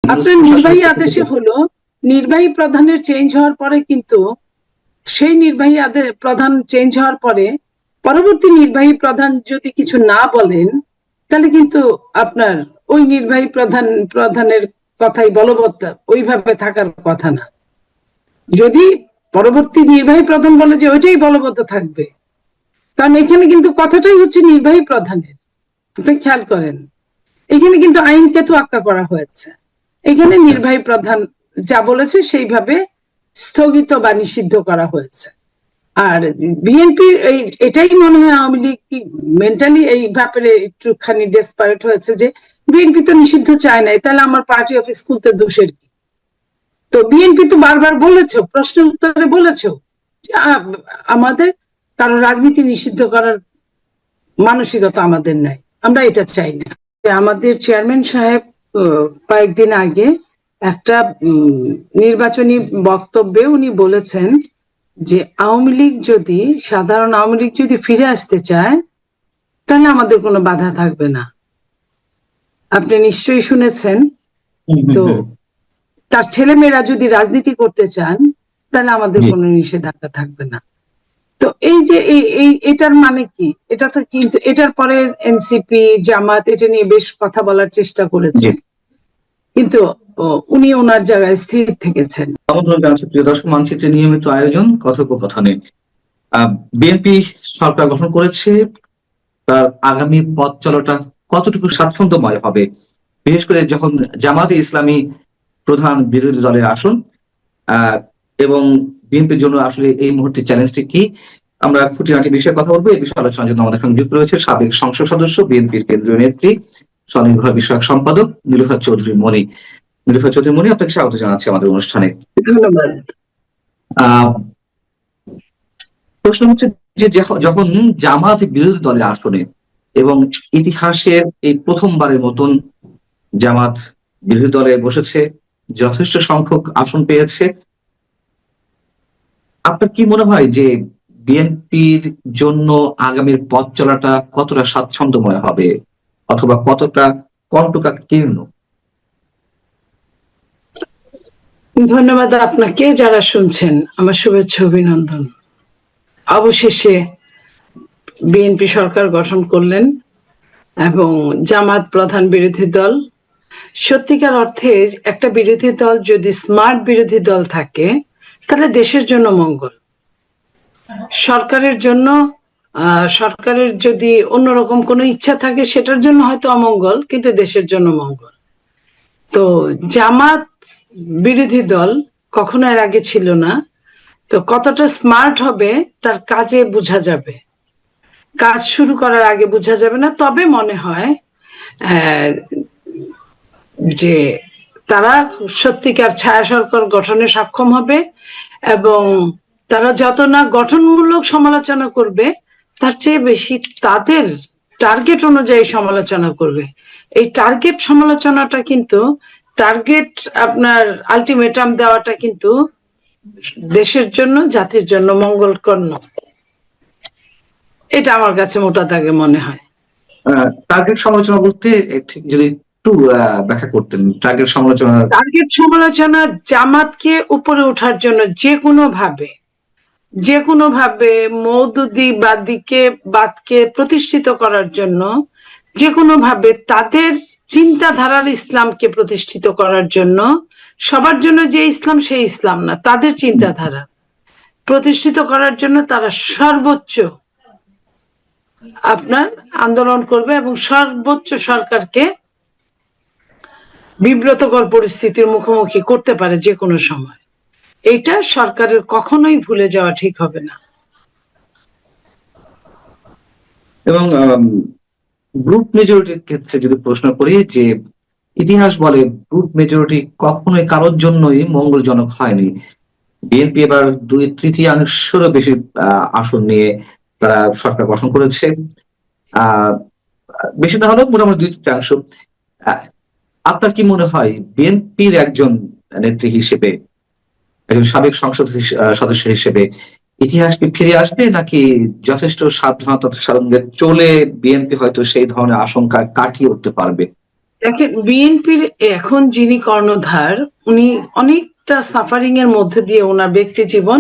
আপনার নির্বাহী আদেশে হলো নির্বাহী প্রধানের চেঞ্জ হওয়ার পরে কিন্তু সেই নির্বাহী প্রধান চেঞ্জ হওয়ার পরে পরবর্তী নির্বাহী প্রধান যদি কিছু না বলেন তাহলে কিন্তু আপনার ওই নির্বাহী প্রধানের কথাই বলবৎ ওইভাবে থাকার কথা না। যদি পরবর্তী নির্বাহী প্রধান বলে যে ওইটাই বলবৎ থাকবে, কারণ এখানে কিন্তু কথাটাই হচ্ছে নির্বাহী প্রধানের। আপনি খেয়াল করেন এখানে কিন্তু আইনকে তোয়াক্কা করা হয়েছে। এখানে নির্বাহী প্রধান যা বলেছে সেইভাবে স্থগিত বা নিষিদ্ধ করা হয়েছে। আর বিএনপি এটাই মনে হয় আওয়ামী লীগ মেন্টালি এই ব্যাপারে একটুখানি ডেসপারেট হয়েছে যে বিএনপি তো নিষিদ্ধ চায় নাই, তাহলে আমার পার্টি অফিস খুলতে দোষের কি? তো বিএনপি তো বারবার বলেছো, প্রশ্নের উত্তরে বলেছো আমাদের কারো রাজনীতি নিষিদ্ধ করার মানসিকতা আমাদের নাই, আমরা এটা চাই না। আমাদের চেয়ারম্যান সাহেব কয়েকদিন আগে একটা নির্বাচনী বক্তব্যে উনি বলেছেন যে সাধারণ আওয়ামী লীগ যদি ফিরে আসতে চায় তাহলে আমাদের কোনো বাধা থাকবে না। আপনি নিশ্চয়ই শুনেছেন। তো তার ছেলেমেয়েরা যদি রাজনীতি করতে চান তাহলে আমাদের কোনো নিষেধাজ্ঞা থাকবে না। তো এই যে এটার মানে কি? এটা তো কিন্তু এটার পরে এনসিপি জামাত এটা নিয়ে বেশ কথা বলার চেষ্টা করেছে, কিন্তু উনি ওনার জায়গায় স্থির থেকেছেন। প্রিয় দর্শক, মানচিত্রের নিয়মিত আয়োজন কথোপকথনে বিএনপি সরকার গঠন করেছে, তার আগামী পথ চলাটা কতটুকু স্বাচ্ছন্দ্যময় হবে, বিশেষ করে যখন জামাতে ইসলামী প্রধান বিরোধী দলের আসন এবং বিএনপির জন্য আসলে এই মুহূর্তে চ্যালেঞ্জটি কি, আমরা খুঁটিনাটি বিষয়ে কথা বলবো। এই বিষয়ে আলোচনার জন্য আমাদের এখানে যুক্ত রয়েছে সাবেক সংসদ সদস্য, বিএনপির কেন্দ্রীয় নেত্রী, স্বনির্ভর বিষয়ক সম্পাদক নীলুফা চৌধুরী মনি। নীলুফা চৌধুরী মনি, আপনাকে স্বাগত জানাচ্ছি আমাদের অনুষ্ঠানে। ধন্যবাদ। প্রশ্ন হচ্ছে যে যখন জামাত বিরোধী দলের আসনে এবং ইতিহাসের এই প্রথমবারের মতন জামাত বিরোধী দলে বসেছে, যথেষ্ট সংখ্যক আসন পেয়েছে, আপনার কি মনে হয় যে বিএনপির জন্য আগামীর পথ চলাটা কতটা স্বাচ্ছন্দ্যময় হবে অথবা কতটা কণ্টকাকীর্ণ? ধন্যবাদ আপনাকে, যারা শুনছেন আমার শুভেচ্ছা অভিনন্দন। অবশেষে বিএনপি সরকার গঠন করলেন এবং জামাত প্রধান বিরোধী দল। সত্যিকার অর্থে একটা বিরোধী দল যদি স্মার্ট বিরোধী দল থাকে তাহলে দেশের জন্য মঙ্গল, সরকারের জন্য সরকারের যদি অন্যরকম কোনো ইচ্ছা থাকে সেটার জন্য হয়তো অমঙ্গল, কিন্তু দেশের জন্য মঙ্গল। তো জামাত বিরোধী দল কখনো এর আগে ছিল না, তো কতটা স্মার্ট হবে তার কাজে বোঝা যাবে, কাজ শুরু করার আগে বোঝা যাবে না। তবে মনে হয় যে তারা সত্যিকার ছায়া সরকার গঠনে সক্ষম হবে এবং তারা যত না গঠনমূলক সমালোচনা করবে তার চেয়ে বেশি তাদের টার্গেট অনুযায়ী সমালোচনা করবে। এই টার্গেট সমালোচনাটা কিন্তু টার্গেট আপনার আলটিমেটাম দেওয়াটা কিন্তু দেশের জন্য জাতির জন্য মঙ্গলকর নয়, এটা আমার কাছে মোটা দাগে মনে হয়। টার্গেট সমালোচনা বলতে ঠিক যদি একটু ব্যাখ্যা করতেন। টার্গেট সমালোচনা জামাতকে উপরে ওঠার জন্য যে কোনো ভাবে মওদুদিবাদকে প্রতিষ্ঠিত করার জন্য, যে কোনো ভাবে তাদের চিন্তাধারার ইসলামকে প্রতিষ্ঠিত করার জন্য, সবার জন্য যে ইসলাম সেই ইসলাম না, তাদের চিন্তাধারা প্রতিষ্ঠিত করার জন্য তারা সর্বোচ্চ আপনার আন্দোলন করবে এবং সর্বোচ্চ সরকারকে বিব্রতকর পরিস্থিতির মুখোমুখি করতে পারে যে কোনো সময়। এটা সরকারের কখনোই ভুলে যাওয়া ঠিক হবে না। এবং গ্রুপ মেজরিটির ক্ষেত্রে যদি প্রশ্ন করি, যে ইতিহাস বলে গ্রুপ মেজরিটি কখনোই কারোর জন্যই মঙ্গলজনক হয়নি। বিএনপি এবার 2/3 বেশি আসন নিয়ে তারা সরকার গঠন করেছে, বেশি না হলেও মোটামুটি 2/3। আপনার কি মনে হয় বিএনপির একজন নেত্রী হিসেবে, একজন সাবেক সংসদ সদস্য হিসেবে ইতিহাস কি ফিরে আসবে, নাকি যথেষ্ট সাবধানতার সঙ্গে চলে বিএনপি হয়তো সেই ধরনের আশঙ্কা কাটিয়ে উঠতে পারবে? দেখেন, বিএনপির এখন যিনি কর্ণধার, উনি অনেকটা সাফারিং এর মধ্যে দিয়ে ওনার ব্যক্তি জীবন,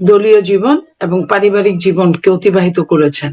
দলীয় জীবন এবং পারিবারিক জীবনকে অতিবাহিত করেছেন।